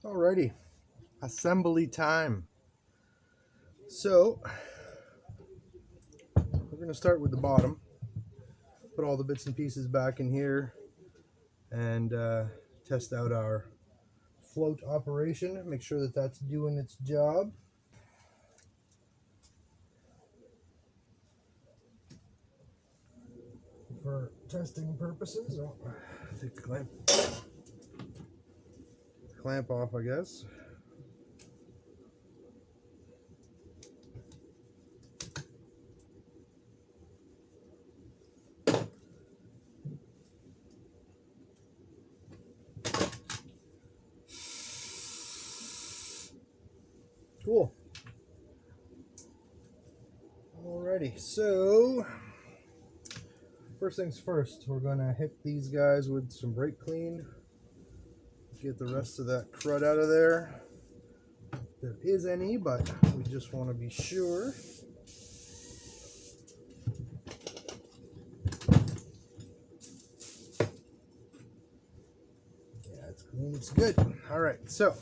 Alrighty, assembly time. So we're going to start with the bottom, put all the bits and pieces back in here, and test out our float operation, make sure that that's doing its job. For testing purposes, I'll take the clamp off, I guess. Cool. Alrighty, so first things first, we're gonna hit these guys with some brake clean. Get the rest of that crud out of there. If there is any, but we just want to be sure. Yeah, it's clean, it's good. Alright, so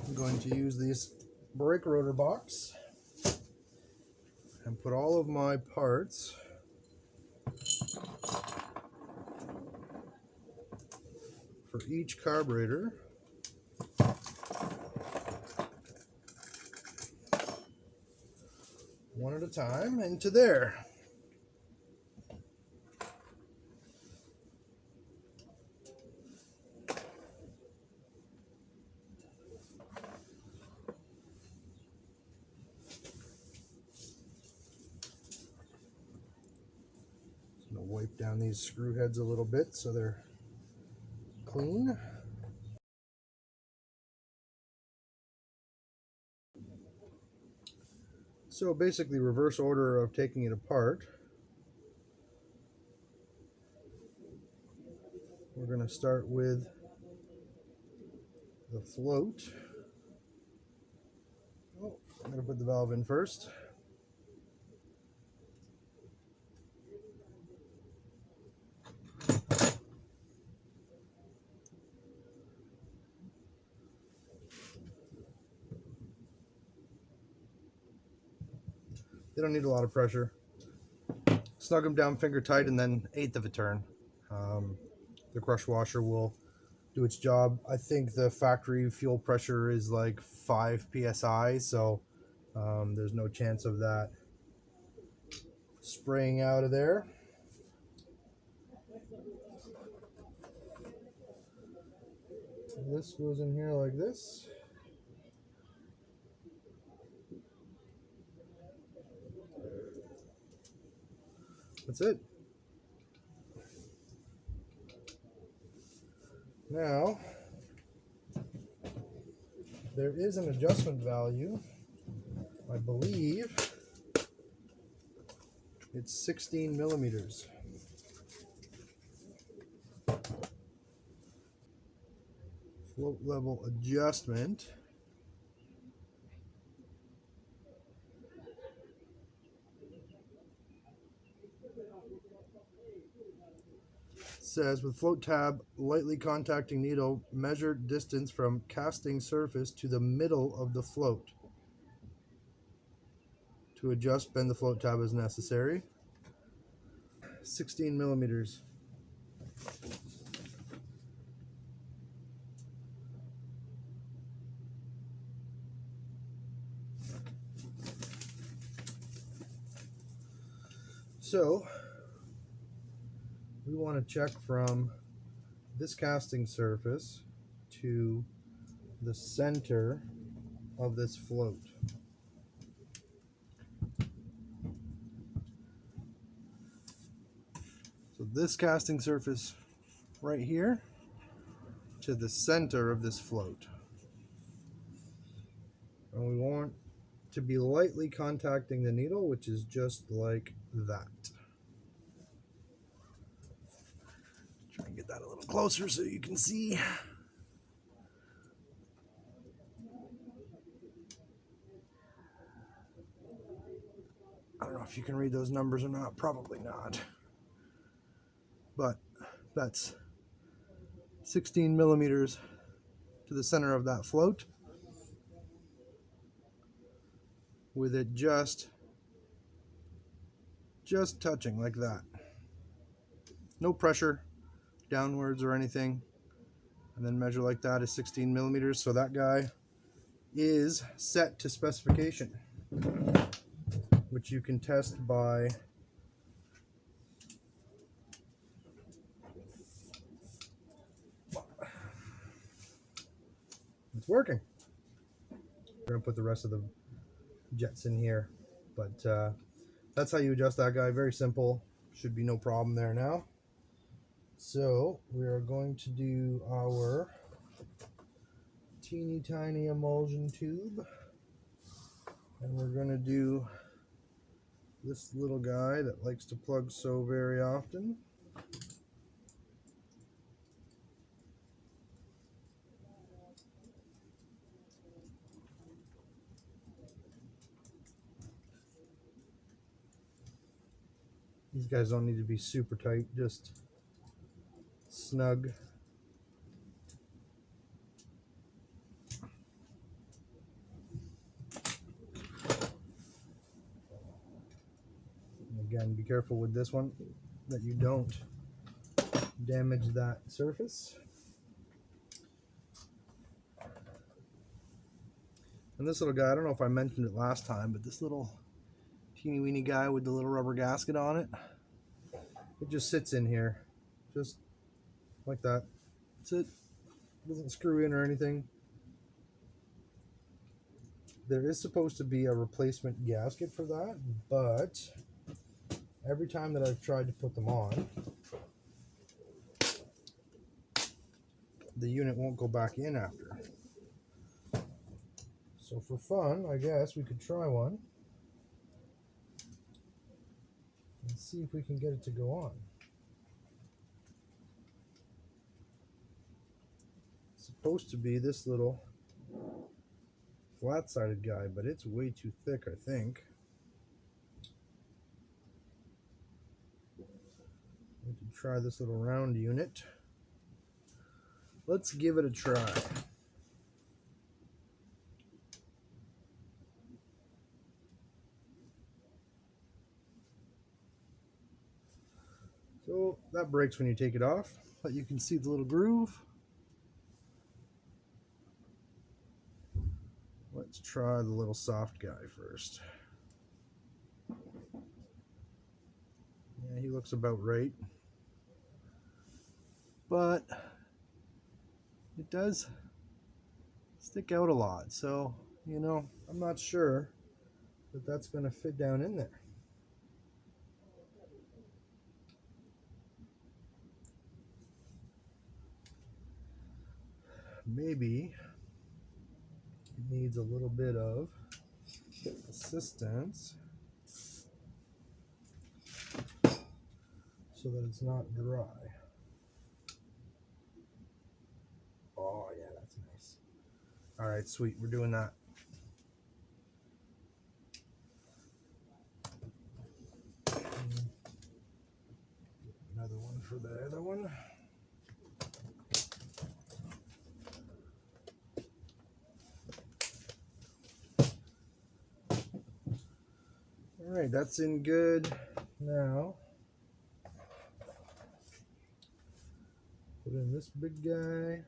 I'm going to use this brake rotor box and put all of my parts for each carburetor one at a time into there. I'm going to wipe down these screw heads a little bit so they're clean. So basically reverse order of taking it apart. We're going to start with the float. Oh, I'm going to put the valve in first. They don't need a lot of pressure. Snug them down finger tight and then 1/8 of a turn. The crush washer will do its job. I think the factory fuel pressure is like 5 psi, so there's no chance of that spraying out of there. This goes in here like this. That's it. Now, there is an adjustment value. I believe it's 16 millimeters. Float level adjustment. Says with float tab lightly contacting needle, measure distance from casting surface to the middle of the float. To adjust, bend the float tab as necessary. 16 millimeters. So we want to check from this casting surface to the center of this float. So this casting surface right here to the center of this float. And we want to be lightly contacting the needle, which is just like that. Try and get that a little closer so you can see. I don't know if you can read those numbers or not, probably not. But that's 16 millimeters to the center of that float. with it just touching like that. No pressure downwards or anything. And then measure like that is 16 millimeters. So that guy is set to specification, which you can test by it's working. We're gonna put the rest of the jets in here, but that's how you adjust that guy. Very simple. Should be no problem there now. So we are going to do our teeny tiny emulsion tube, and we're going to do this little guy that likes to plug so very often. These guys don't need to be super tight, just snug. And again, be careful with this one that you don't damage that surface. And this little guy, I don't know if I mentioned it last time, but this little teeny weeny guy with the little rubber gasket on it, it just sits in here, just like that. That's it. Doesn't screw in or anything. There is supposed to be a replacement gasket for that, but every time that I've tried to put them on, the unit won't go back in after. So for fun, I guess we could try one and see if we can get it to go on. It's supposed to be this little flat-sided guy, but it's way too thick, I think. We can try this little round unit. Let's give it a try. So that breaks when you take it off, but you can see the little groove. Let's try the little soft guy first. Yeah, he looks about right. But it does stick out a lot. So, you know, I'm not sure that that's going to fit down in there. Maybe it needs a little bit of assistance so that it's not dry. Oh yeah, that's nice. All right, sweet, we're doing that. Another one for the other one. All right, that's in good. Now, put in this big guy.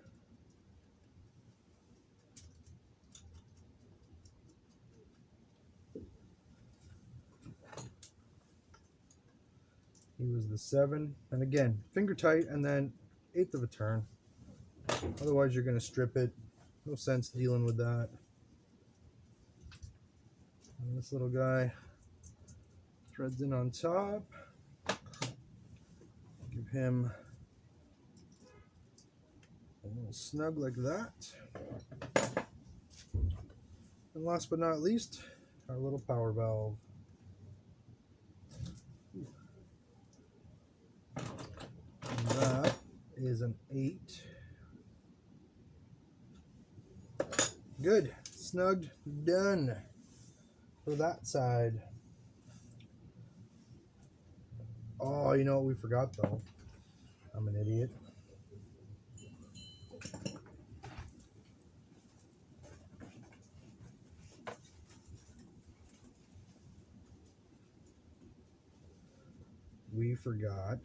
He was the 7, and again, finger tight, and then 1/8 of a turn. Otherwise, you're going to strip it. No sense dealing with that. And this little guy threads in on top. Give him a little snug like that. And last but not least, our little power valve. And that is an 8. Good. Snugged. Done. For that side. Oh, you know what we forgot though? I'm an idiot. we forgot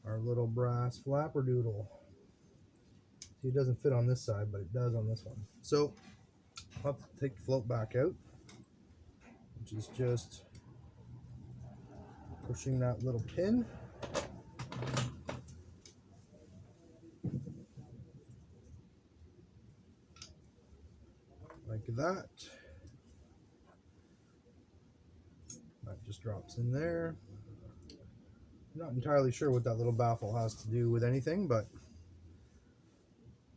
our little brass flapper doodle. See, it doesn't fit on this side, but it does on this one. So I'll have to take the float back out, which is just pushing that little pin. Like that. That just drops in there. I'm not entirely sure what that little baffle has to do with anything, but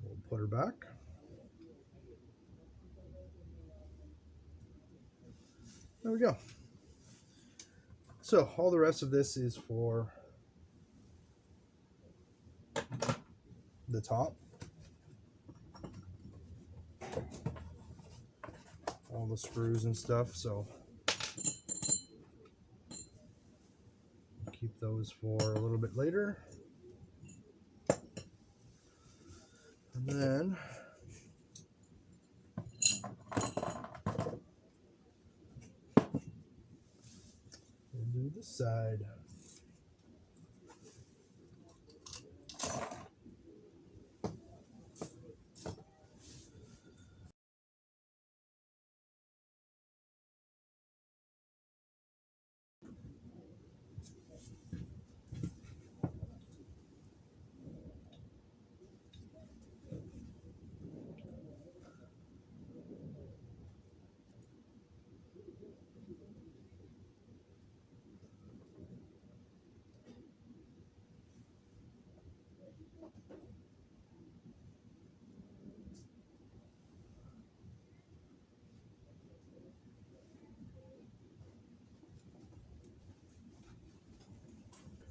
we'll put her back. There we go. So all the rest of this is for the top. All the screws and stuff, so keep those for a little bit later. And then we'll do the side.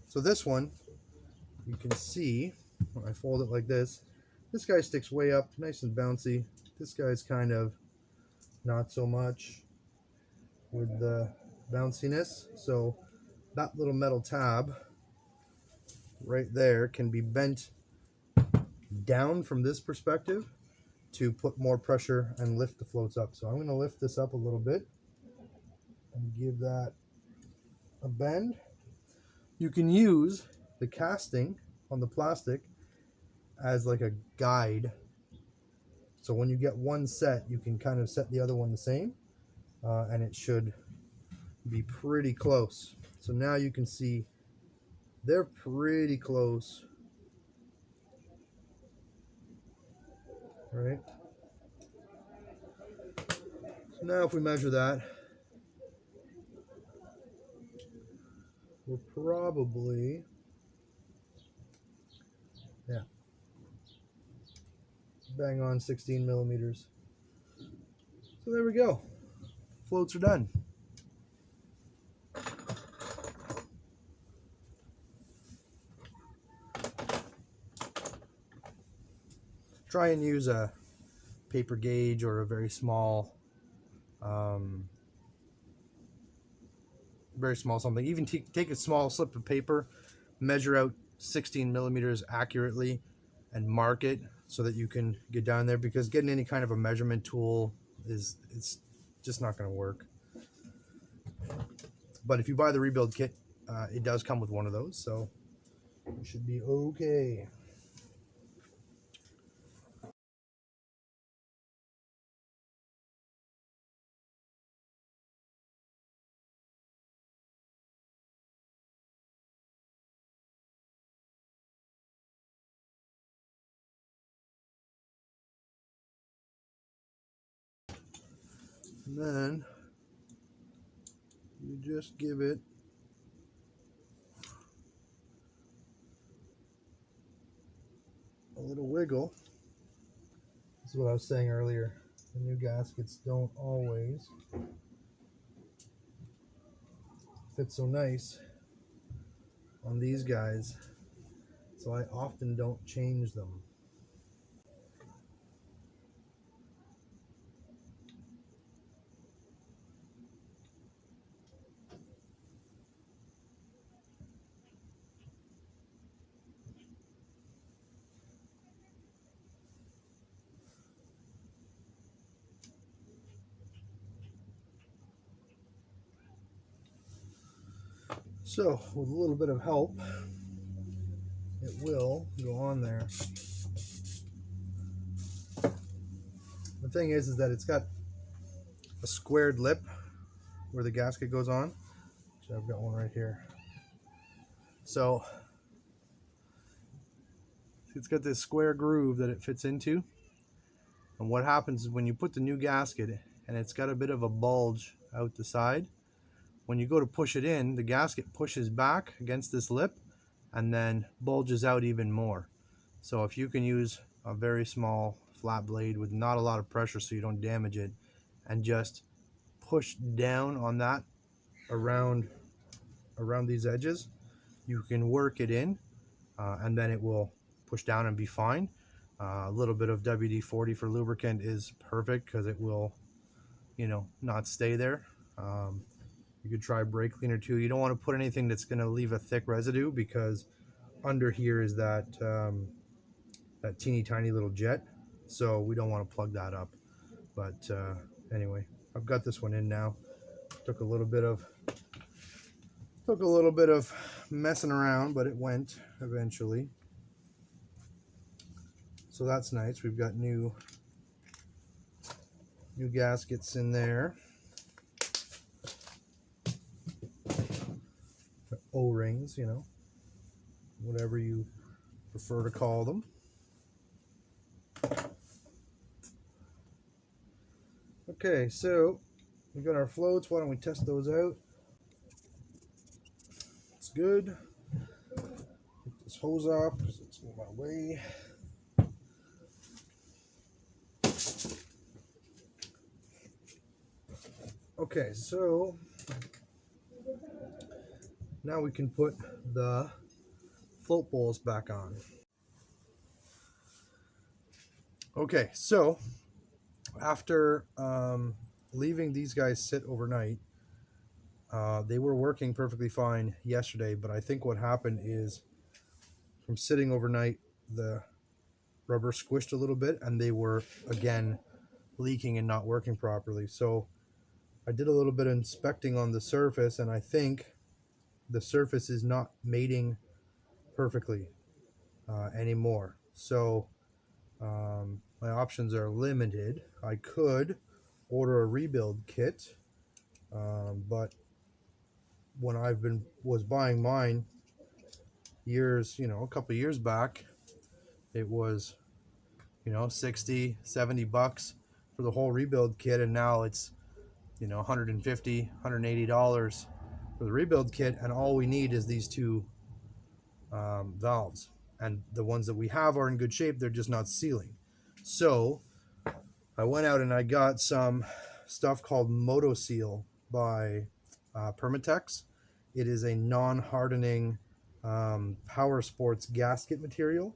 So this one, you can see when I fold it like this guy sticks way up, nice and bouncy. This guy's kind of not so much with the bounciness. So that little metal tab right there can be bent down from this perspective to put more pressure and lift the floats up. So I'm going to lift this up a little bit and give that a bend. You can use the casting on the plastic as like a guide. So when you get one set, you can kind of set the other one the same, and it should be pretty close. So now you can see they're pretty close, right? So now if we measure that, we're probably, yeah, bang on 16 millimeters. So there we go. Floats are done. Try and use a paper gauge or a very small something. Even take a small slip of paper, measure out 16 millimeters accurately, and mark it so that you can get down there, because getting any kind of a measurement tool it's just not going to work. But if you buy the rebuild kit, it does come with one of those, so you should be okay. And then you just give it a little wiggle. This is what I was saying earlier. The new gaskets don't always fit so nice on these guys, so I often don't change them. So with a little bit of help, it will go on there. The thing is that it's got a squared lip where the gasket goes on. So I've got one right here. So it's got this square groove that it fits into. And what happens is when you put the new gasket and it's got a bit of a bulge out the side, when you go to push it in, the gasket pushes back against this lip and then bulges out even more. So if you can use a very small flat blade with not a lot of pressure so you don't damage it, and just push down on that around these edges, you can work it in, and then it will push down and be fine. A little bit of WD-40 for lubricant is perfect because it will, not stay there. You could try brake cleaner too. You don't want to put anything that's going to leave a thick residue, because under here is that that teeny tiny little jet, so we don't want to plug that up. But anyway, I've got this one in now. Took a little bit of messing around, but it went eventually. So that's nice. We've got new gaskets in there. O-rings, whatever you prefer to call them. Okay, so we've got our floats. Why don't we test those out? It's good. Take this hose off because it's in my way. Okay, so now we can put the float bowls back on. Okay, so after leaving these guys sit overnight, they were working perfectly fine yesterday, but I think what happened is from sitting overnight, the rubber squished a little bit and they were again leaking and not working properly. So I did a little bit of inspecting on the surface, and I think the surface is not mating perfectly anymore. So my options are limited. I could order a rebuild kit, but when was buying mine a couple years back, it was 60-70 bucks for the whole rebuild kit, and now it's $150-$180 for the rebuild kit, and all we need is these two valves, and the ones that we have are in good shape, they're just not sealing. So I went out and I got some stuff called MotoSeal by Permatex. It is a non-hardening power sports gasket material.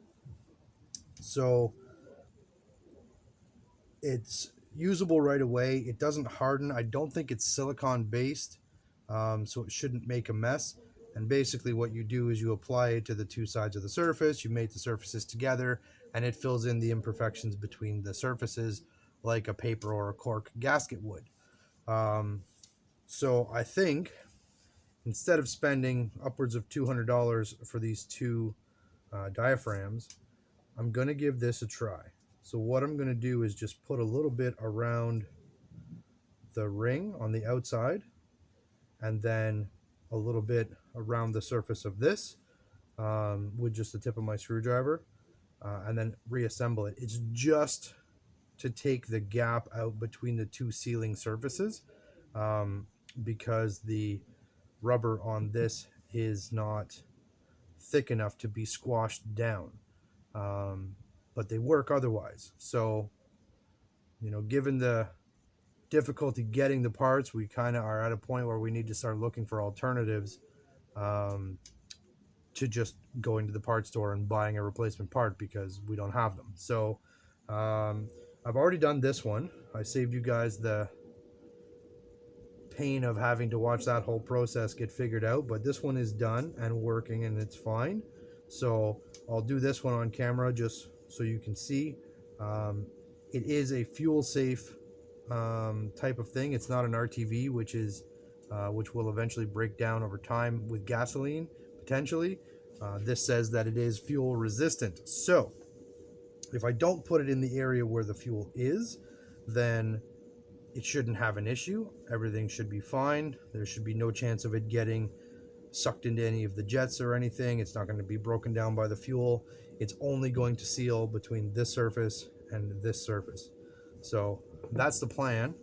So it's usable right away. It doesn't harden. I don't think it's silicone based, so it shouldn't make a mess. And basically what you do is you apply it to the two sides of the surface, you mate the surfaces together, and it fills in the imperfections between the surfaces like a paper or a cork gasket would. So I think instead of spending upwards of $200 for these two diaphragms, I'm going to give this a try. So what I'm going to do is just put a little bit around the ring on the outside, and then a little bit around the surface of this with just the tip of my screwdriver, and then reassemble it. It's just to take the gap out between the two sealing surfaces, because the rubber on this is not thick enough to be squashed down. But they work otherwise. So, given the difficulty getting the parts, we kind of are at a point where we need to start looking for alternatives to just going to the parts store and buying a replacement part, because we don't have them. So I've already done this one. I saved you guys the pain of having to watch that whole process get figured out, but this one is done and working and it's fine. So I'll do this one on camera just so you can see. It is a fuel safe type of thing. It's not an RTV, which is which will eventually break down over time with gasoline, potentially. This says that it is fuel resistant. So if I don't put it in the area where the fuel is, then it shouldn't have an issue. Everything should be fine. There should be no chance of it getting sucked into any of the jets or anything. It's not going to be broken down by the fuel. It's only going to seal between this surface and this surface. So that's the plan.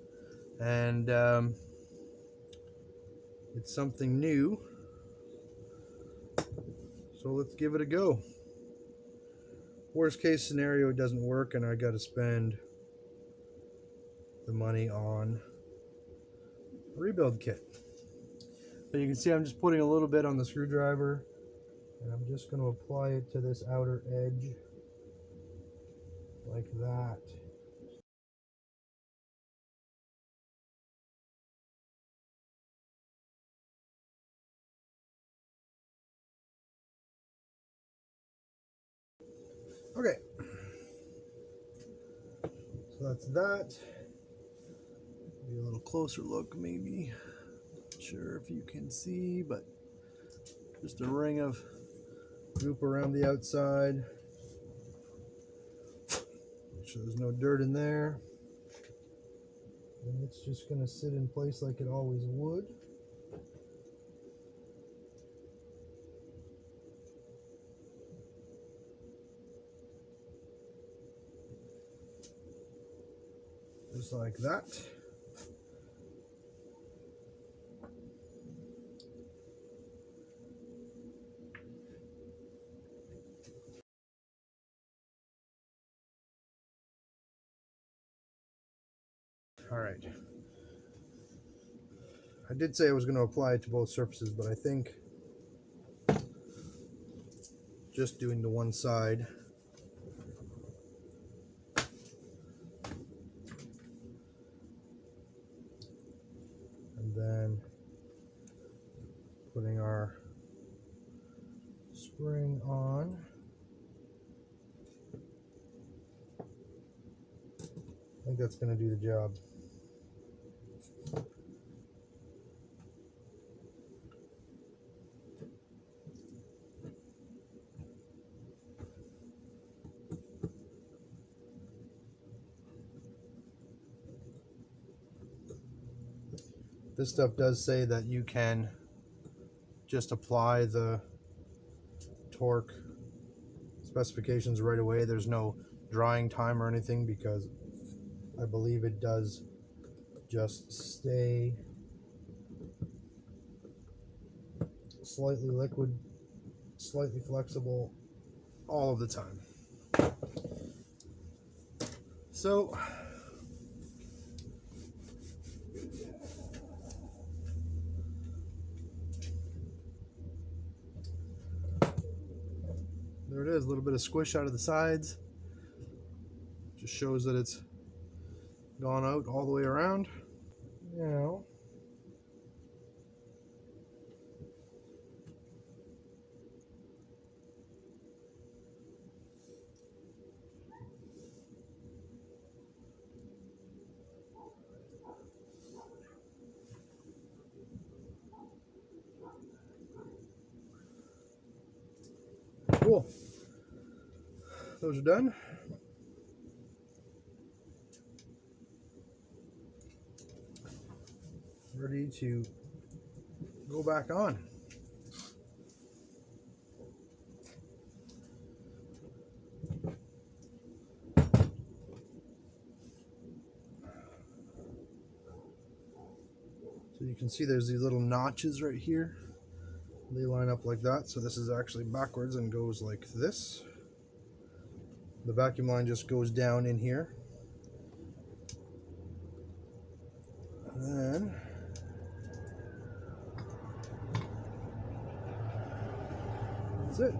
And it's something new. So let's give it a go. Worst case scenario, it doesn't work and I got to spend the money on a rebuild kit. But you can see I'm just putting a little bit on the screwdriver and I'm just going to apply it to this outer edge like that. Okay, so that's that. Maybe a little closer look, maybe. Not sure if you can see, but just a ring of goop around the outside. Make sure there's no dirt in there. And it's just going to sit in place like it always would. Just like that. All right. I did say I was going to apply it to both surfaces, but I think just doing the one side and then putting our spring on. I think that's going to do the job. This stuff does say that you can just apply the torque specifications right away. There's no drying time or anything because I believe it does just stay slightly liquid, slightly flexible all of the time. So there it is, a little bit of squish out of the sides. Just shows that it's gone out all the way around. Now, cool. Those are done. Ready to go back on. So you can see there's these little notches right here. They line up like that. So this is actually backwards and goes like this. The vacuum line just goes down in here. And then that's it.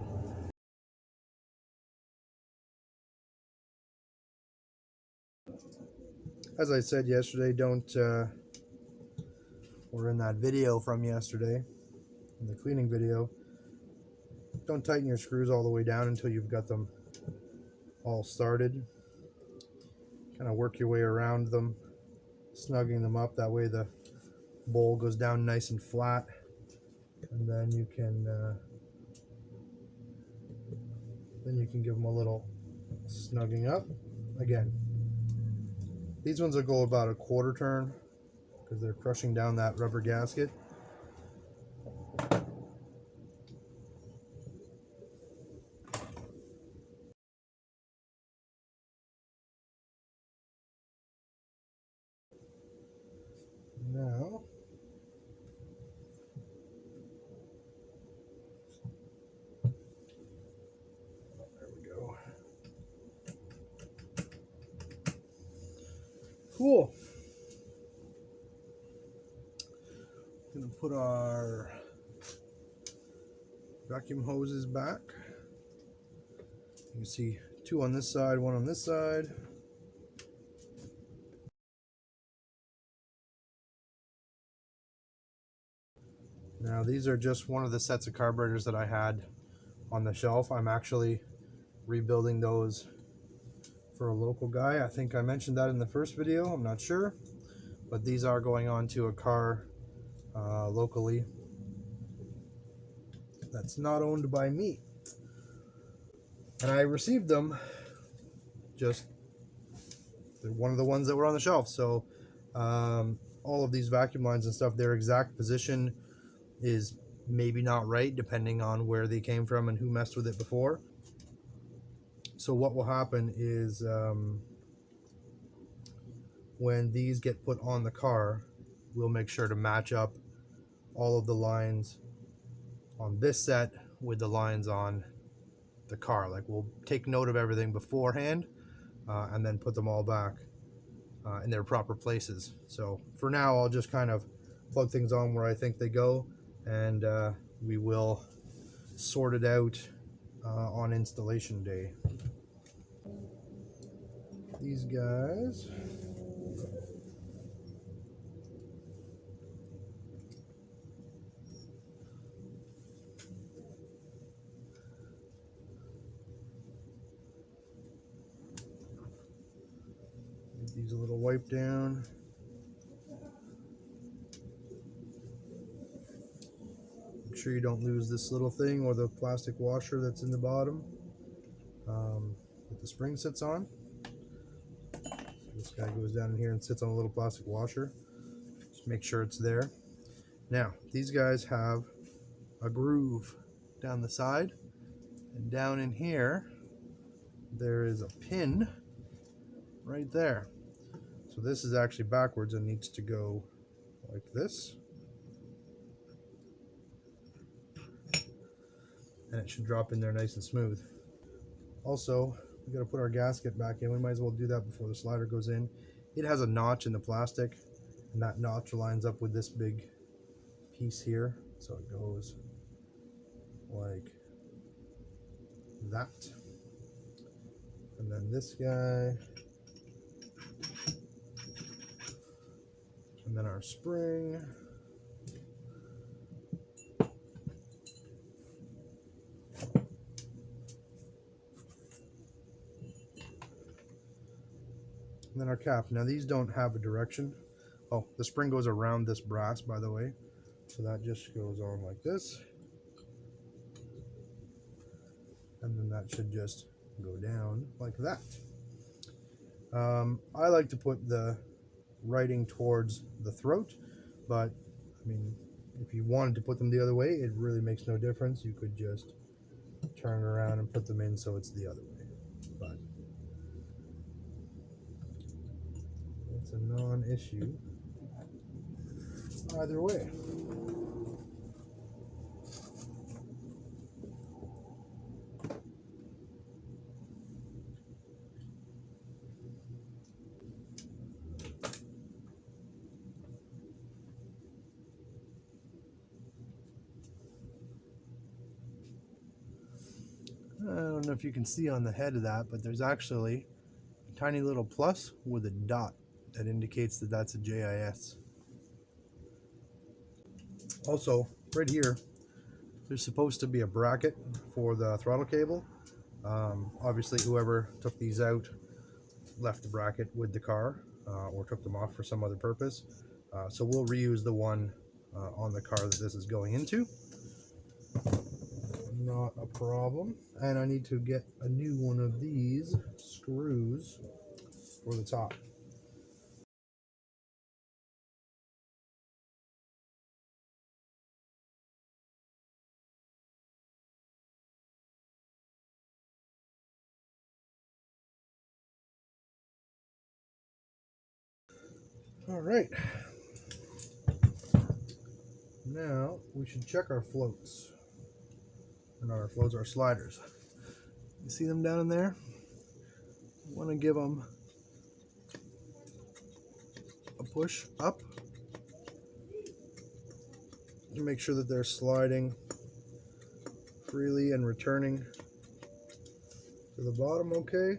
As I said yesterday, or in that video from yesterday, in the cleaning video, don't tighten your screws all the way down until you've got them all started. Kind of work your way around them, snugging them up. That way the bowl goes down nice and flat, and then you can give them a little snugging up. Again, these ones will go about a quarter turn because they're crushing down that rubber gasket. Now, there we go. Cool. Gonna put our vacuum hoses back. You can see two on this side, one on this side. Now these are just one of the sets of carburetors that I had on the shelf. I'm actually rebuilding those for a local guy. I think I mentioned that in the first video, I'm not sure. But these are going on to a car locally that's not owned by me. And I received them, just one of the ones that were on the shelf. So all of these vacuum lines and stuff, their exact position is maybe not right depending on where they came from and who messed with it before. So what will happen is when these get put on the car, we'll make sure to match up all of the lines on this set with the lines on the car. Like, we'll take note of everything beforehand and then put them all back in their proper places. So for now, I'll just kind of plug things on where I think they go, and we will sort it out on installation day. These guys, give these a little wipe down. Make sure you don't lose this little thing or the plastic washer that's in the bottom that the spring sits on. So this guy goes down in here and sits on a little plastic washer. Just make sure it's there. Now, these guys have a groove down the side, and down in here there is a pin right there. So this is actually backwards and needs to go like this, and it should drop in there nice and smooth. Also, we got to put our gasket back in. We might as well do that before the slider goes in. It has a notch in the plastic, and that notch lines up with this big piece here, so it goes like that. And then this guy, and then our spring. And then our cap. Now these don't have a direction. Oh, the spring goes around this brass, by the way. So that just goes on like this. And then that should just go down like that. I like to put the writing towards the throat, but I mean, if you wanted to put them the other way, it really makes no difference. You could just turn it around and put them in so it's the other way. But it's a non-issue either way. I don't know if you can see on the head of that, but there's actually a tiny little plus with a dot that indicates that that's a JIS. Also, right here, there's supposed to be a bracket for the throttle cable. Obviously, whoever took these out left the bracket with the car or took them off for some other purpose. So we'll reuse the one on the car that this is going into. Not a problem. And I need to get a new one of these screws for the top. All right. Now we should check our floats. Or not our floats, our sliders. You see them down in there? You want to give them a push up to make sure that they're sliding freely and returning to the bottom okay.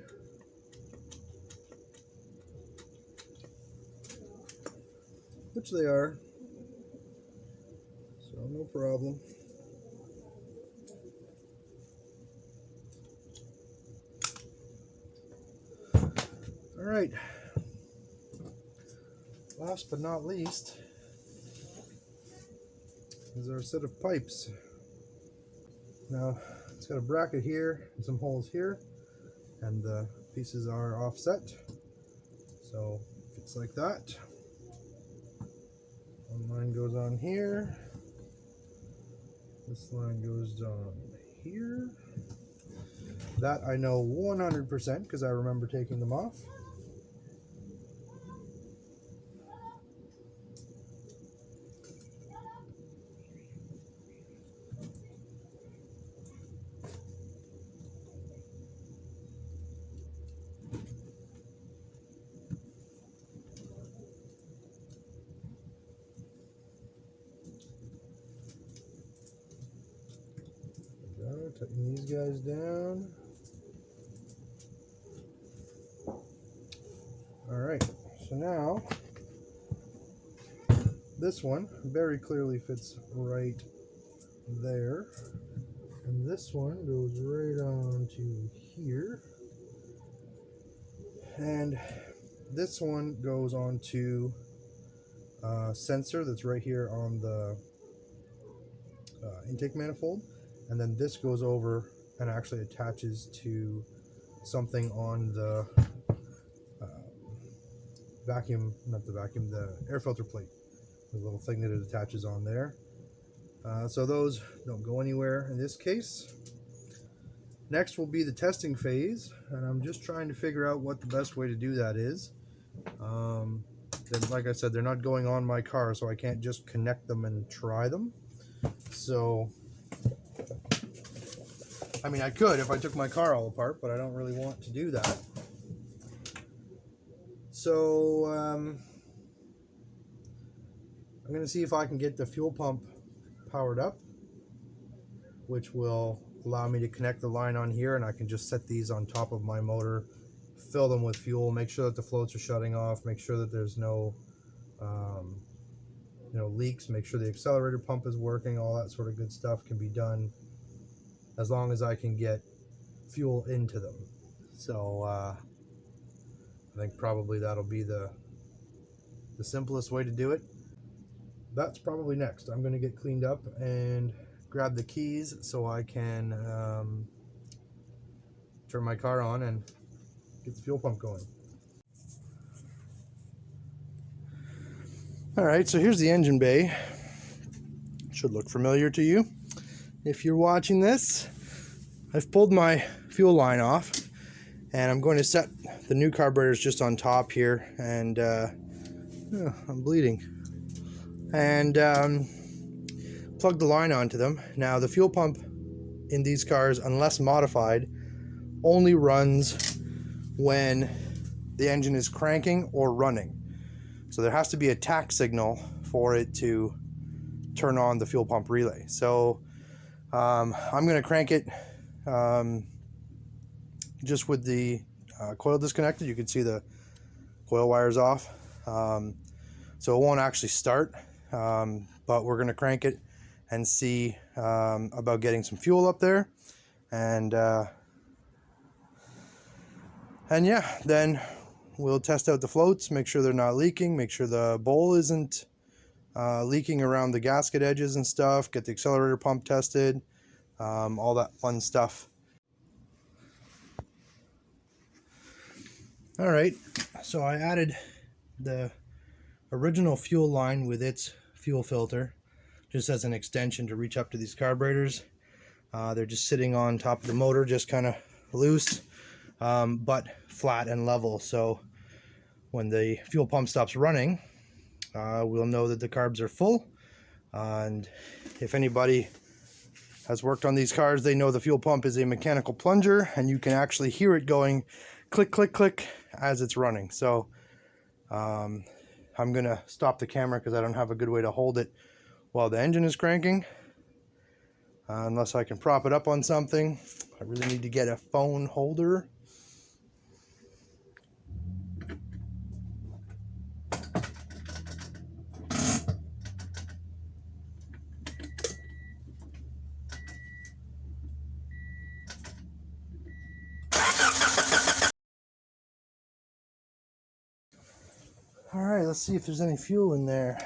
Which they are, so no problem. All right, last but not least is our set of pipes. Now it's got a bracket here and some holes here, and the pieces are offset, so it's like that. One line goes on here, this line goes on here. That I know 100% because I remember taking them off. Tighten these guys down. Alright, so now this one very clearly fits right there, and this one goes right on to here, and this one goes on to a sensor that's right here on the intake manifold, and then this goes over and actually attaches to something on the the air filter plate, the little thing that it attaches on there. So those don't go anywhere in this case. Next will be the testing phase, and I'm just trying to figure out what the best way to do that is. Like I said, they're not going on my car, so I can't just connect them and try them. So, I mean, I could if I took my car all apart, but I don't really want to do that. So, I'm going to see if I can get the fuel pump powered up, which will allow me to connect the line on here, and I can just set these on top of my motor, fill them with fuel, make sure that the floats are shutting off, make sure that there's no leaks, make sure the accelerator pump is working. All that sort of good stuff can be done as long as I can get fuel into them. So I think probably that'll be the simplest way to do it. That's probably next. I'm going to get cleaned up and grab the keys so I can turn my car on and get the fuel pump going. Alright, so here's the engine bay. Should look familiar to you if you're watching this. I've pulled my fuel line off, and I'm going to set the new carburetors just on top here, and oh, I'm bleeding, and plug the line onto them. Now the fuel pump in these cars, unless modified, only runs when the engine is cranking or running. So there has to be a tach signal for it to turn on the fuel pump relay. So I'm going to crank it just with the coil disconnected. You can see the coil wires off. So it won't actually start, but we're going to crank it and see about getting some fuel up there. And yeah, then we'll test out the floats, make sure they're not leaking, make sure the bowl isn't leaking around the gasket edges and stuff, get the accelerator pump tested, all that fun stuff. Alright, so I added the original fuel line with its fuel filter just as an extension to reach up to these carburetors. They're just sitting on top of the motor, just kind of loose, but flat and level, so when the fuel pump stops running, we'll know that the carbs are full. And if anybody has worked on these cars, they know the fuel pump is a mechanical plunger, and you can actually hear it going click, click, click as it's running. So I'm gonna stop the camera because I don't have a good way to hold it while the engine is cranking, unless I can prop it up on something. I really need to get a phone holder. All right, let's see if there's any fuel in there.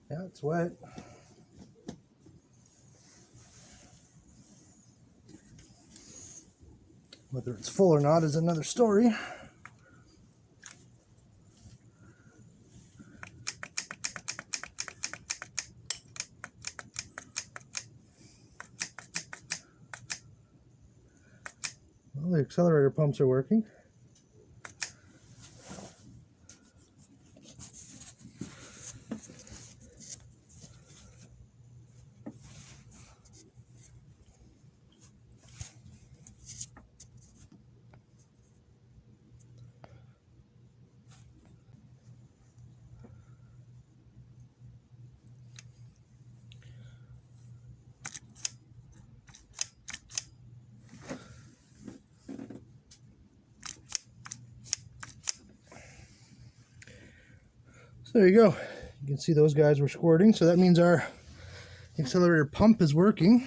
Yeah, it's wet. Whether it's full or not is another story. Well, the accelerator pumps are working. So there you go. You can see those guys were squirting, so that means our accelerator pump is working.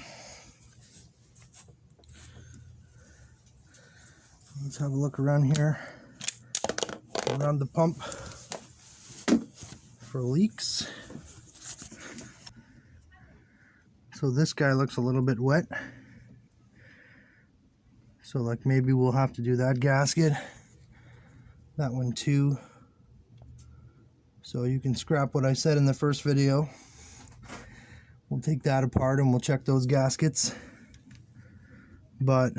Let's have a look around here, around the pump for leaks. So this guy looks a little bit wet. So like maybe we'll have to do that gasket. That one too. So you can scrap what I said in the first video. We'll take that apart and we'll check those gaskets. But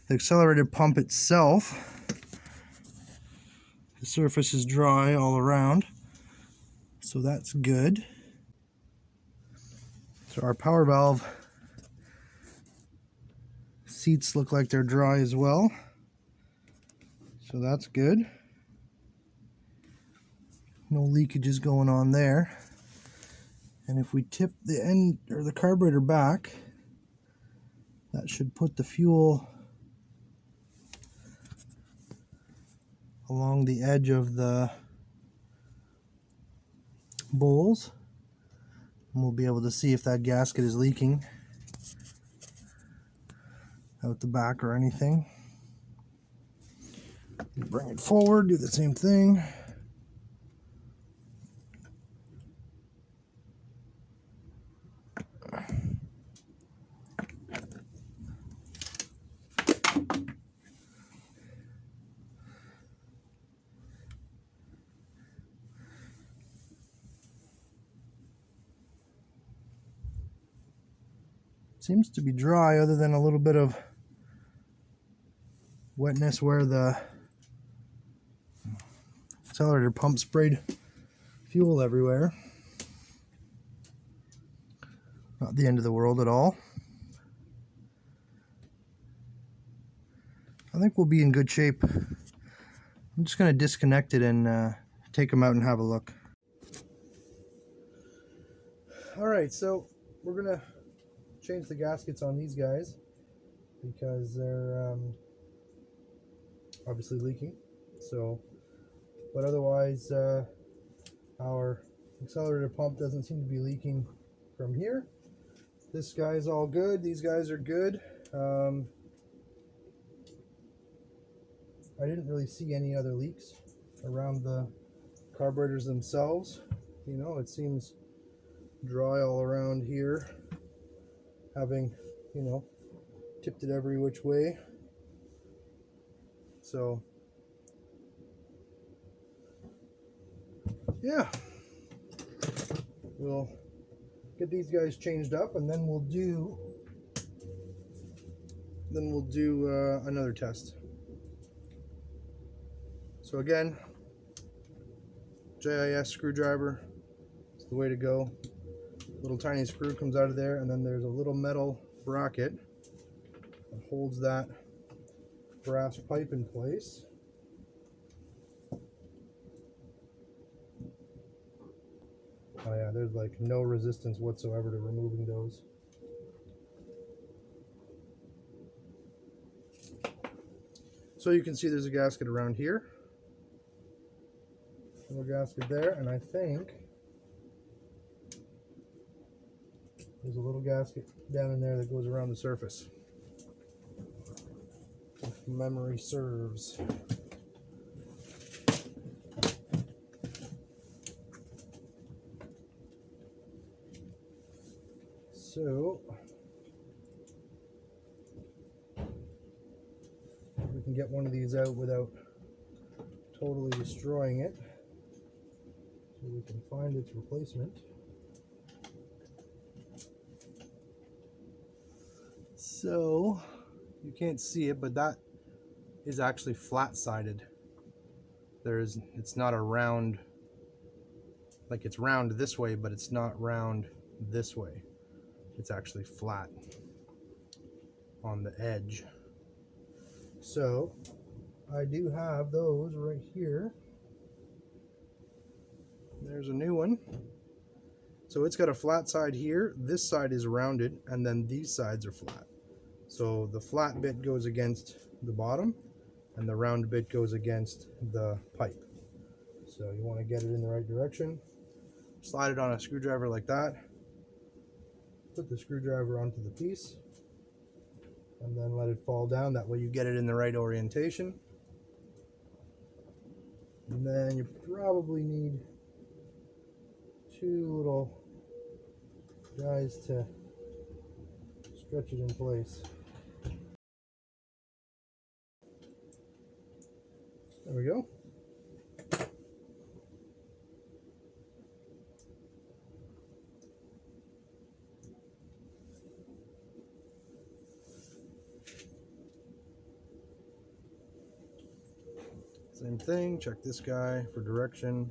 the accelerator pump itself, the surface is dry all around, so that's good. So our power valve seats look like they're dry as well, so that's good. No leakages going on there. And if we tip the end or the carburetor back, that should put the fuel along the edge of the bowls, and we'll be able to see if that gasket is leaking out the back or anything. Bring it forward, do the same thing. Seems to be dry, other than a little bit of wetness where the accelerator pump sprayed fuel everywhere. Not the end of the world at all. I think we'll be in good shape. I'm just going to disconnect it and take them out and have a look. Alright, so we're going to change the gaskets on these guys. because they're obviously leaking. So, but otherwise, our accelerator pump doesn't seem to be leaking from here. This guy's all good. These guys are good. I didn't really see any other leaks around the carburetors themselves. You know, it seems dry all around here, having, you know, tipped it every which way. So, yeah, we'll get these guys changed up, and then we'll do another test. So again, JIS screwdriver is the way to go. Little tiny screw comes out of there, and then there's a little metal bracket that holds that brass pipe in place. Oh yeah, there's like no resistance whatsoever to removing those. So you can see there's a gasket around here, a little gasket there, and I think there's a little gasket down in there that goes around the surface, if memory serves. So we can get one of these out without totally destroying it, so we can find its replacement. So you can't see it, but that is actually flat-sided. It's not a round, like it's round this way, but it's not round this way. It's actually flat on the edge. So I do have those right here. There's a new one. So it's got a flat side here, this side is rounded, and then these sides are flat. So the flat bit goes against the bottom, and the round bit goes against the pipe. So you want to get it in the right direction. Slide it on a screwdriver like that. Put the screwdriver onto the piece, and then let it fall down. That way you get it in the right orientation. And then you probably need two little guys to stretch it in place. There we go. Same thing, check this guy for direction.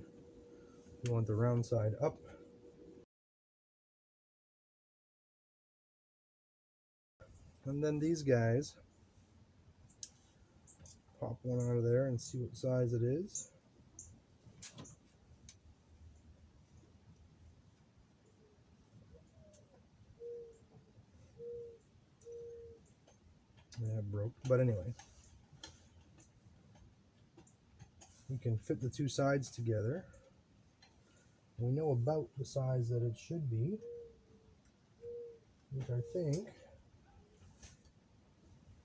You want the round side up. And then these guys, pop one out of there and see what size it is. Yeah, it broke, but anyway. We can fit the two sides together. We know about the size that it should be, which I think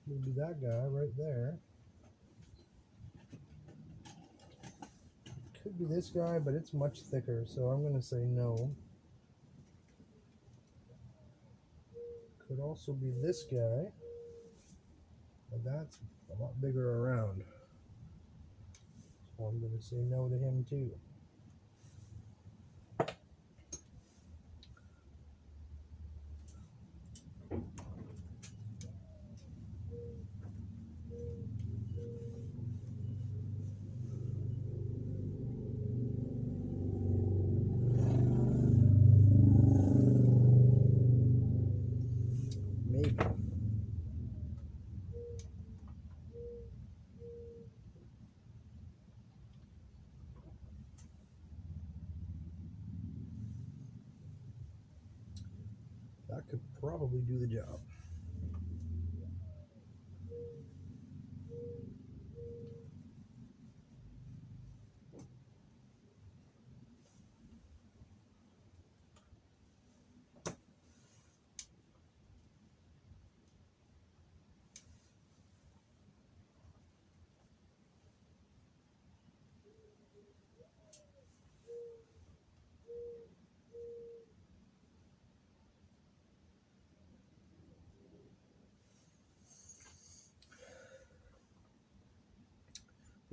would be that guy right there. Could be this guy, but it's much thicker, so I'm going to say no. Could also be this guy, but that's a lot bigger around. So I'm going to say no to him too. Maybe. That could probably do the job.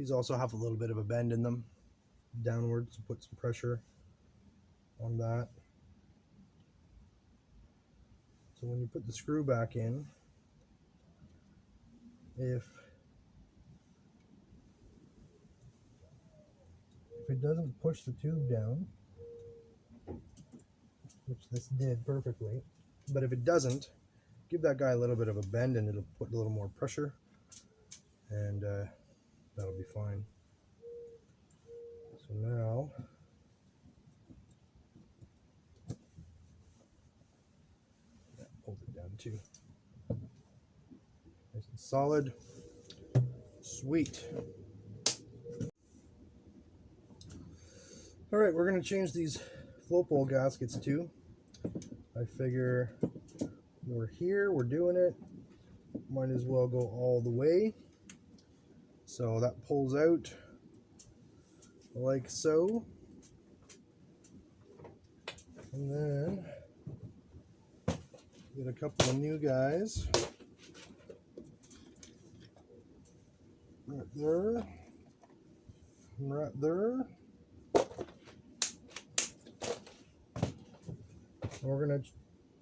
These also have a little bit of a bend in them downwards to put some pressure on that. So when you put the screw back in, if it doesn't push the tube down, which this did perfectly, but if it doesn't, give that guy a little bit of a bend and it'll put a little more pressure, and that'll be fine. So now that pulls it down too. Nice and solid. Sweet. All right, we're going to change these float bowl gaskets too. I figure we're here, we're doing it, might as well go all the way. So that pulls out like so. And then get a couple of new guys. Right there. And right there. And we're going to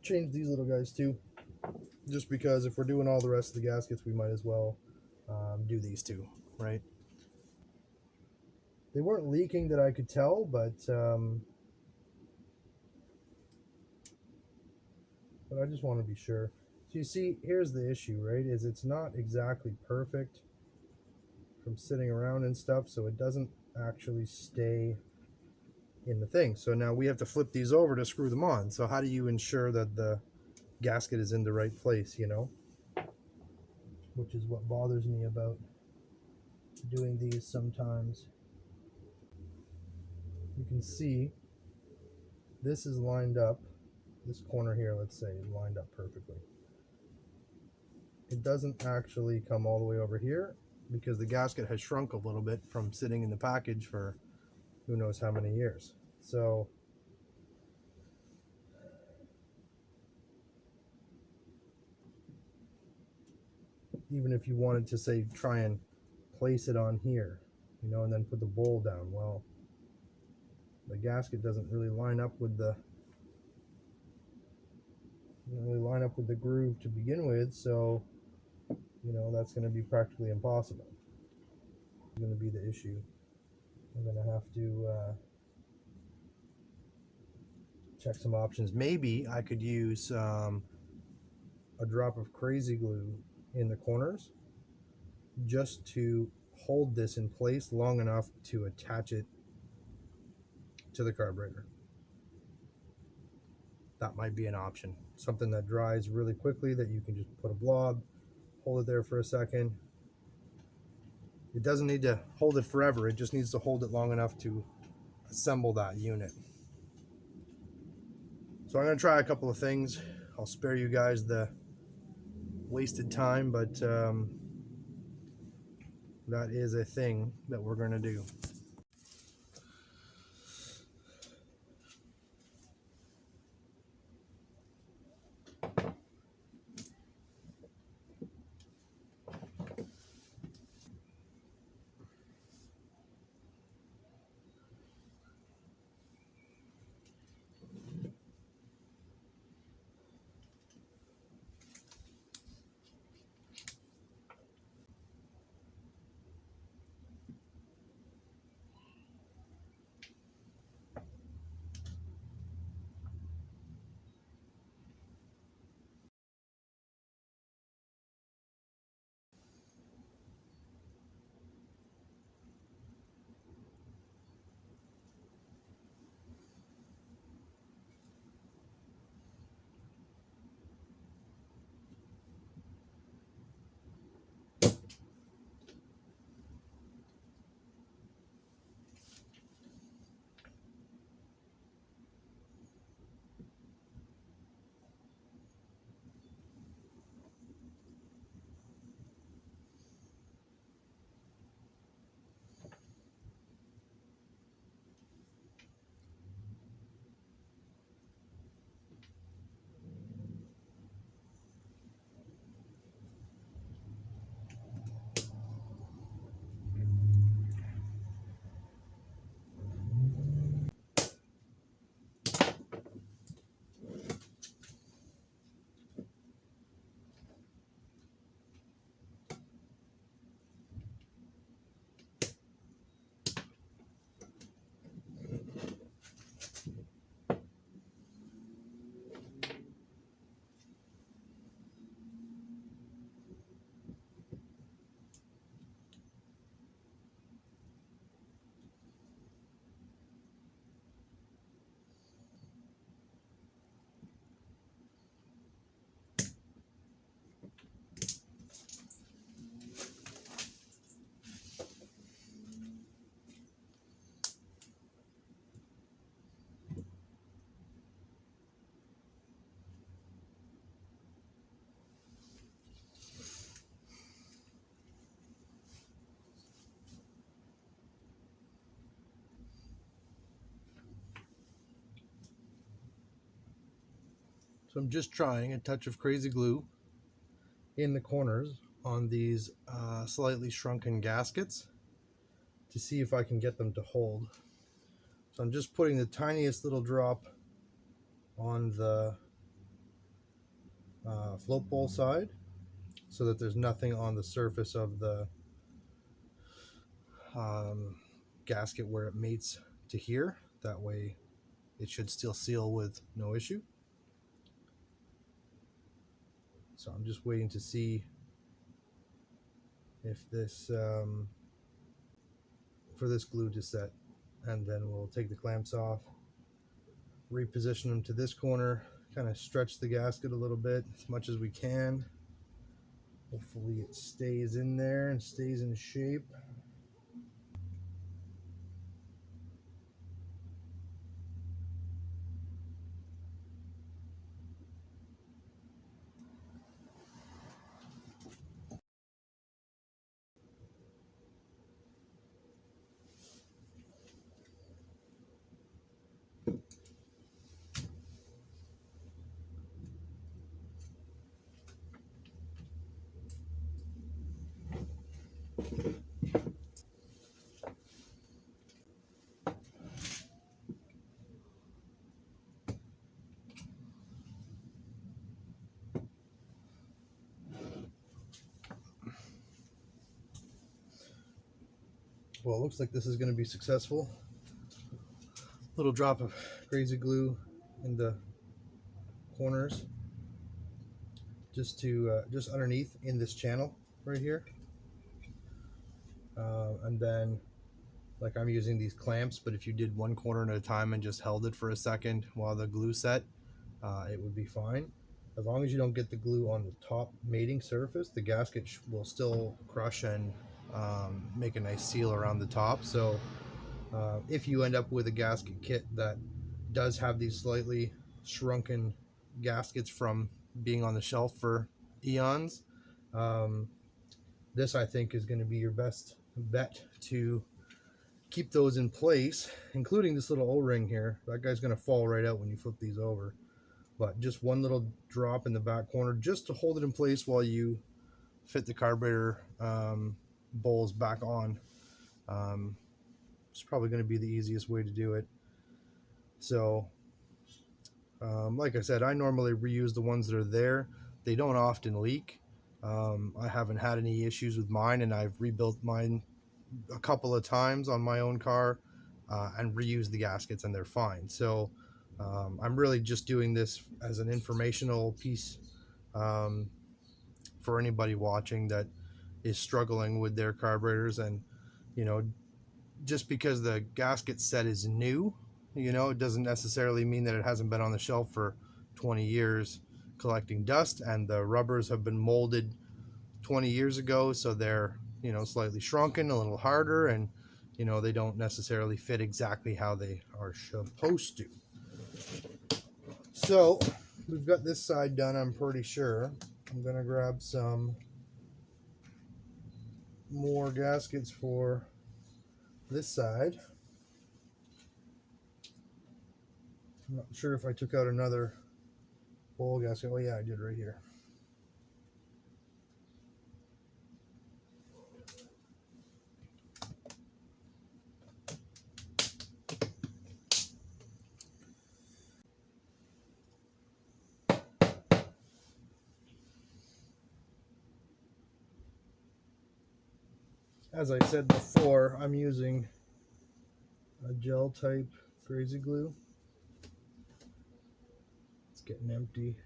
change these little guys too. Just because if we're doing all the rest of the gaskets, we might as well do these two, right? They weren't leaking that I could tell, but I just want to be sure. So you see, here's the issue, right? Is it's not exactly perfect from sitting around and stuff, so it doesn't actually stay in the thing. So now we have to flip these over to screw them on. So how do you ensure that the gasket is in the right place, you know? Which is what bothers me about doing these sometimes. You can see this is lined up. This corner here, let's say, is lined up perfectly. It doesn't actually come all the way over here because the gasket has shrunk a little bit from sitting in the package for who knows how many years. So even if you wanted to, say, try and place it on here, you know, and then put the bowl down, well, the gasket doesn't really line up with the groove to begin with, so you know that's going to be practically impossible. It's going to be the issue. I'm going to have to check some options. Maybe I could use a drop of crazy glue in the corners just to hold this in place long enough to attach it to the carburetor. That might be an option. Something that dries really quickly that you can just put a blob, hold it there for a second. It doesn't need to hold it forever, it just needs to hold it long enough to assemble that unit. So I'm going to try a couple of things. I'll spare you guys the wasted time, but that is a thing that we're going to do. So I'm just trying a touch of crazy glue in the corners on these slightly shrunken gaskets to see if I can get them to hold. So I'm just putting the tiniest little drop on the float bowl side so that there's nothing on the surface of the gasket where it mates to here. That way it should still seal with no issue. So I'm just waiting to see if this for this glue to set, and then we'll take the clamps off, reposition them to this corner, kind of stretch the gasket a little bit as much as we can. Hopefully it stays in there and stays in shape. Well, it looks like this is going to be successful. Little drop of crazy glue in the corners, just underneath in this channel right here, and then like I'm using these clamps, but if you did one corner at a time and just held it for a second while the glue set, it would be fine. As long as you don't get the glue on the top mating surface, the gasket will still crush and make a nice seal around the top. So if you end up with a gasket kit that does have these slightly shrunken gaskets from being on the shelf for eons, this I think is going to be your best bet to keep those in place, including this little O-ring here. That guy's going to fall right out when you flip these over, but just one little drop in the back corner just to hold it in place while you fit the carburetor bowls back on. It's probably going to be the easiest way to do it. So like I said, I normally reuse the ones that are there. They don't often leak. I haven't had any issues with mine, and I've rebuilt mine a couple of times on my own car and reused the gaskets, and they're fine. So I'm really just doing this as an informational piece for anybody watching that is struggling with their carburetors. And you know, just because the gasket set is new, you know, it doesn't necessarily mean that it hasn't been on the shelf for 20 years collecting dust, and the rubbers have been molded 20 years ago, so they're, you know, slightly shrunken, a little harder, and you know, they don't necessarily fit exactly how they are supposed to. So we've got this side done, I'm pretty sure. I'm gonna grab some more gaskets for this side. I'm not sure if I took out another bowl gasket. Oh yeah, I did right here. As I said before, I'm using a gel type crazy glue. It's getting empty.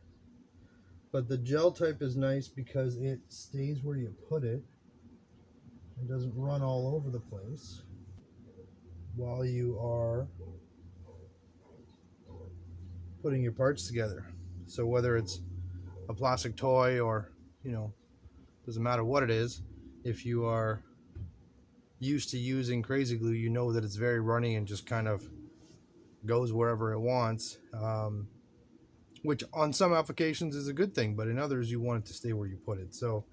But the gel type is nice because it stays where you put it. It doesn't run all over the place while you are putting your parts together. So whether it's a plastic toy or, you know, doesn't matter what it is, if you are used to using crazy glue, you know that it's very runny and just kind of goes wherever it wants, which on some applications is a good thing, but in others you want it to stay where you put it. So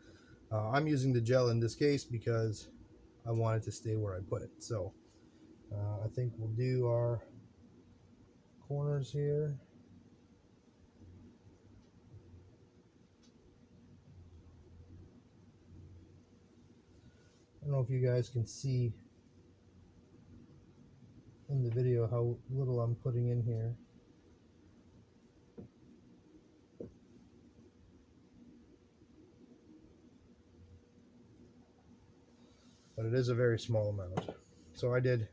I'm using the gel in this case because I want it to stay where I put it. So I think we'll do our corners here. I don't know if you guys can see in the video how little I'm putting in here. But it is a very small amount. So I did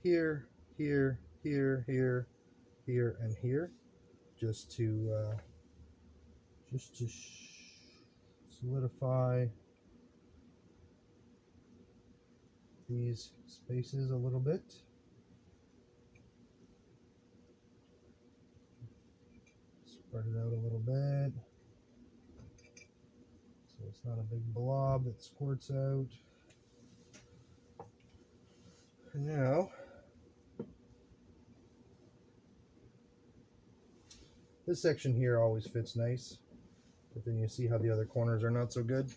here, here, here, here, here, and here, just to solidify these spaces a little bit. Spread it out a little bit so it's not a big blob that squirts out. And now this section here always fits nice, but then you see how the other corners are not so good.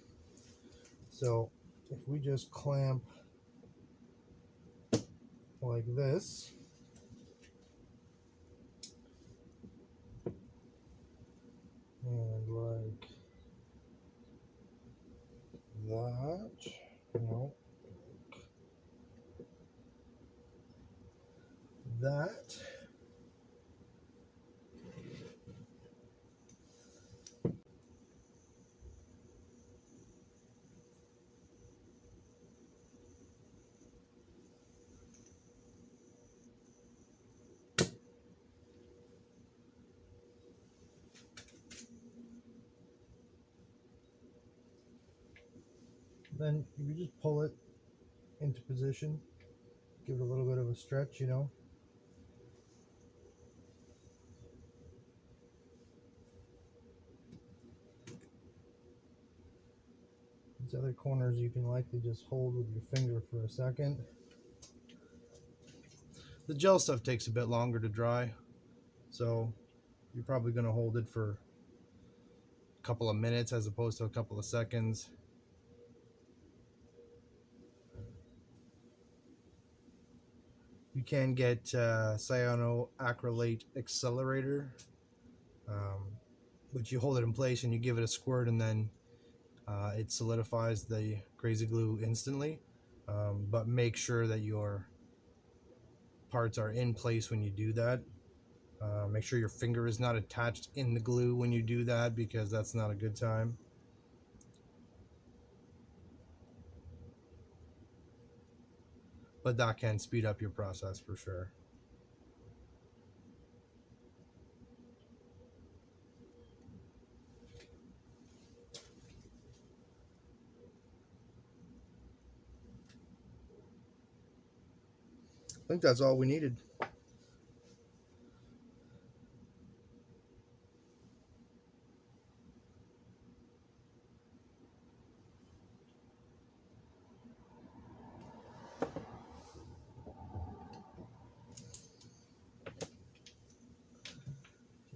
So if we just clamp like this, and like that, no, that, then you just pull it into position, give it a little bit of a stretch, you know. These other corners you can likely just hold with your finger for a second. The gel stuff takes a bit longer to dry, so you're probably going to hold it for a couple of minutes as opposed to a couple of seconds. You can get cyanoacrylate accelerator, which you hold it in place and you give it a squirt, and then it solidifies the crazy glue instantly. But make sure that your parts are in place when you do that. Make sure your finger is not attached in the glue when you do that, because that's not a good time. But that can speed up your process for sure. I think that's all we needed.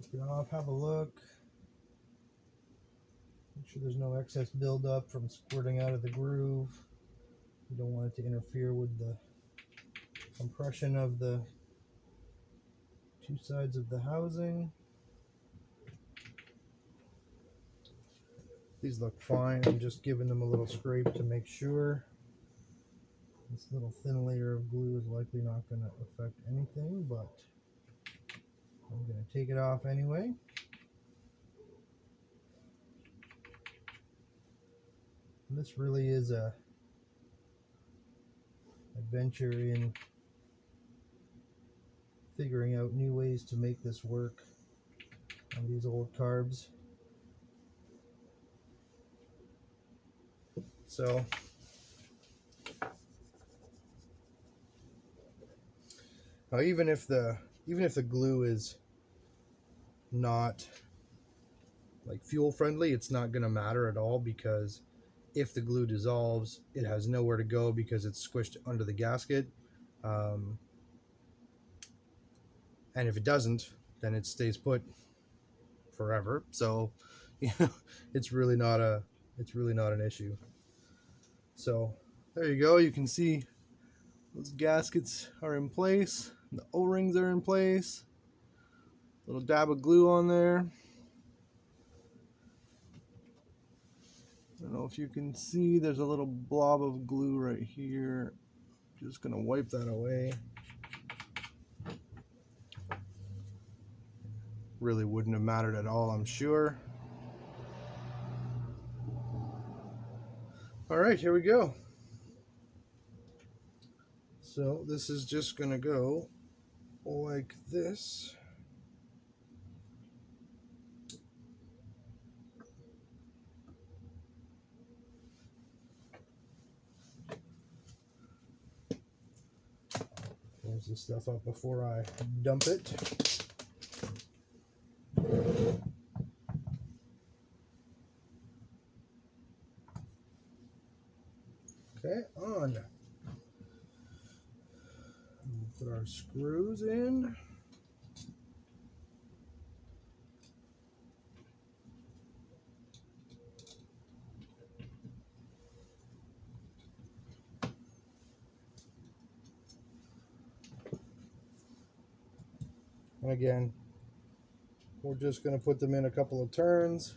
Take it off, have a look. Make sure there's no excess buildup from squirting out of the groove. You don't want it to interfere with the compression of the two sides of the housing. These look fine. I'm just giving them a little scrape to make sure. This little thin layer of glue is likely not going to affect anything, but I'm going to take it off anyway. And this really is a adventure in figuring out new ways to make this work on these old carbs. So now even if the glue is not like fuel friendly, it's not going to matter at all, because if the glue dissolves, it has nowhere to go because it's squished under the gasket. And if it doesn't, then it stays put forever. So, you know, it's really not an issue. So there you go. You can see those gaskets are in place. The O-rings are in place. Little dab of glue on there. don't know if you can see, there's a little blob of glue right here. Just gonna wipe that away. Really wouldn't have mattered at all, I'm sure. All right, here we go. So this is just gonna go like this. Close this stuff up before I dump it. Okay, on. We'll put our screws in. And again, we're just going to put them in a couple of turns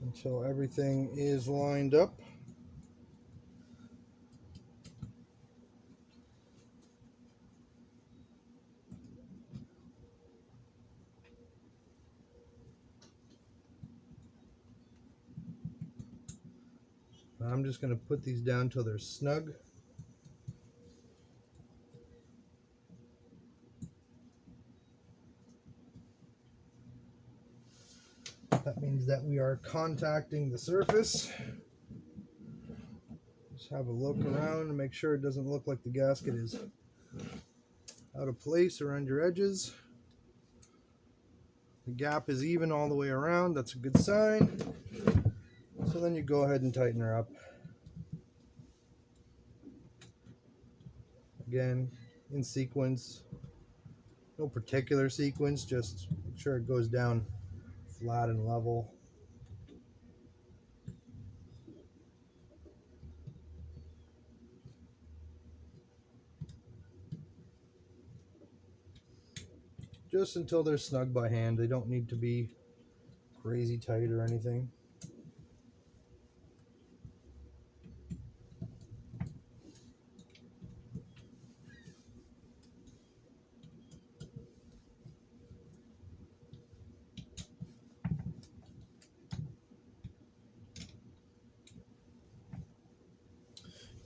until everything is lined up. I'm just going to put these down till they're snug. That means that we are contacting the surface. Just have a look around and make sure it doesn't look like the gasket is out of place around your edges. The gap is even all the way around. That's a good sign. So then you go ahead and tighten her up. Again, in sequence. No particular sequence, just make sure it goes down flat and level. Just until they're snug by hand. They don't need to be crazy tight or anything.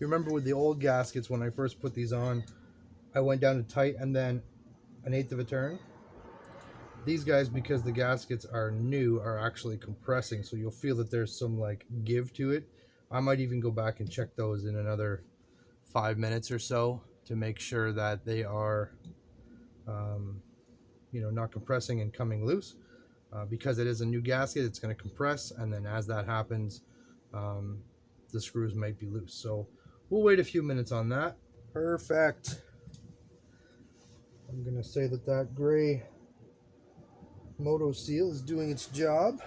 You remember with the old gaskets, when I first put these on, I went down to tight and then 1/8 of a turn. These guys, because the gaskets are new, are actually compressing, so you'll feel that there's some like give to it. I might even go back and check those in another 5 minutes or so to make sure that they are not compressing and coming loose. Because it is a new gasket, it's going to compress, and then as that happens, the screws might be loose. So we'll wait a few minutes on that. Perfect. I'm going to say that that gray Moto seal is doing its job.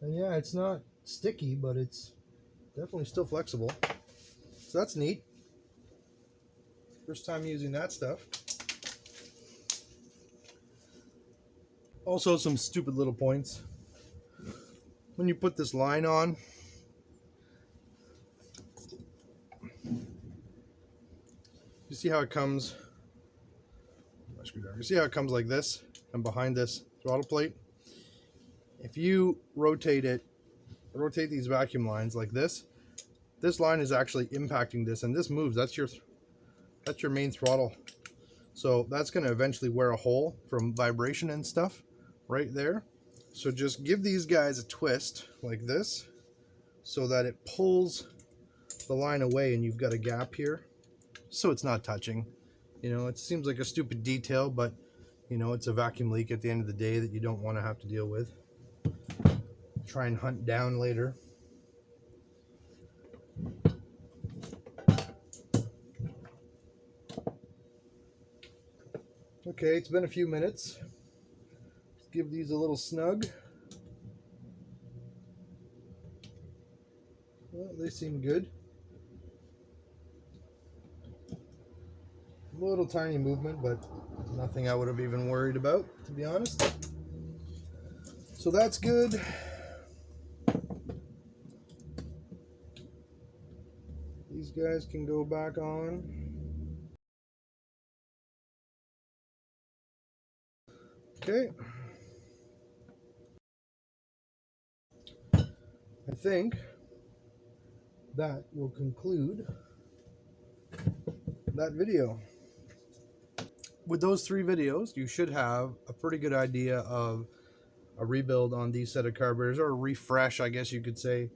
And yeah, it's not sticky, but it's definitely still flexible. So that's neat. First time using that stuff. Also, some stupid little points. When you put this line on, you see how it comes, you see how it comes like this and behind this throttle plate? If you rotate these vacuum lines like this line is actually impacting this, and this moves. That's your main throttle. So that's going to eventually wear a hole from vibration and stuff right there. So just give these guys a twist like this so that it pulls the line away and you've got a gap here so it's not touching. It seems like a stupid detail, but it's a vacuum leak at the end of the day that you don't want to have to deal with. Try and hunt down later. Okay, it's been a few minutes. Let's give these a little snug. Well, they seem good. little tiny movement, but nothing I would have even worried about, to be honest. So that's good. These guys can go back on. Okay. I think that will conclude that video. With those 3 videos, you should have a pretty good idea of a rebuild on these set of carburetors, or a refresh, I guess you could say,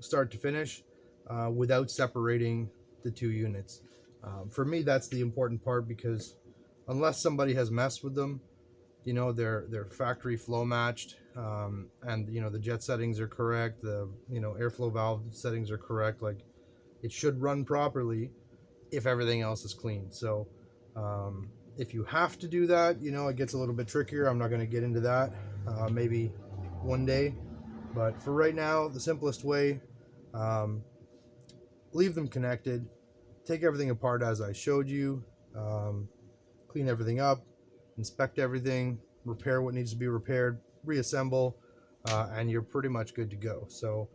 start to finish, without separating the 2 units. For me, that's the important part, because unless somebody has messed with them, you know, they're factory flow matched, and you know, the jet settings are correct, the, you know, airflow valve settings are correct. Like, it should run properly if everything else is clean. So if you have to do that, you know, it gets a little bit trickier. I'm not going to get into that, maybe one day, but for right now, the simplest way, leave them connected, take everything apart as I showed you, clean everything up, inspect everything, repair what needs to be repaired, reassemble, and you're pretty much good to go. So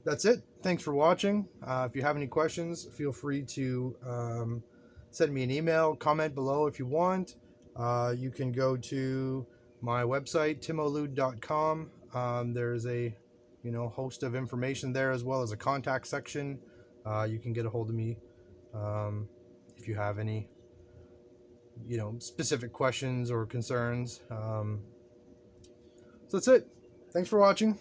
that's it. Thanks for watching. If you have any questions, feel free to send me an email, comment below if you want. You can go to my website, timolude.com. There's a, you know, host of information there, as well as a contact section. You can get a hold of me if you have any, you know, specific questions or concerns. So that's it. Thanks for watching.